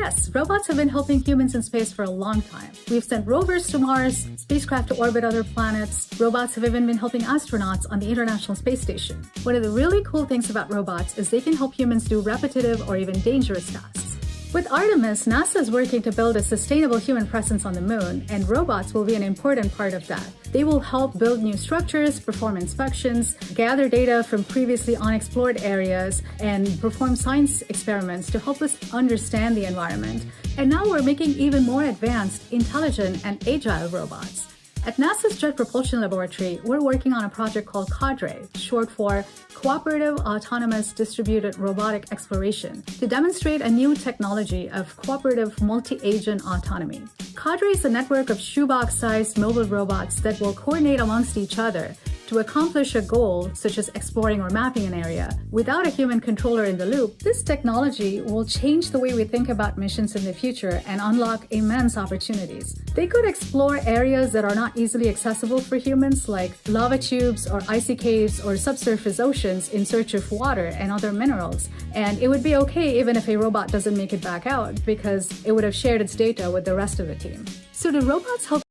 Yes, robots have been helping humans in space for a long time. We've sent rovers to Mars, spacecraft to orbit other planets. Robots have even been helping astronauts on the International Space Station. One of the really cool things about robots is they can help humans do repetitive or even dangerous tasks. With Artemis, NASA is working to build a sustainable human presence on the moon, and robots will be an important part of that. They will help build new structures, perform inspections, gather data from previously unexplored areas, and perform science experiments to help us understand the environment. And now we're making even more advanced, intelligent, and agile robots. At NASA's Jet Propulsion Laboratory, we're working on a project called CADRE, short for Cooperative Autonomous Distributed Robotic Exploration, to demonstrate a new technology of cooperative multi-agent autonomy. CADRE is a network of shoebox-sized mobile robots that will coordinate amongst each other to accomplish a goal, such as exploring or mapping an area, without a human controller in the loop. This technology will change the way we think about missions in the future and unlock immense opportunities. They could explore areas that are not easily accessible for humans, like lava tubes or icy caves or subsurface oceans in search of water and other minerals. And it would be okay even if a robot doesn't make it back out, because it would have shared its data with the rest of the team. So do robots help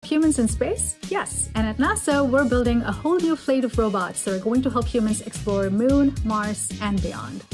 humans in space? Yes. And at NASA, we're building a whole new fleet of robots that are going to help humans explore Moon, Mars, and beyond.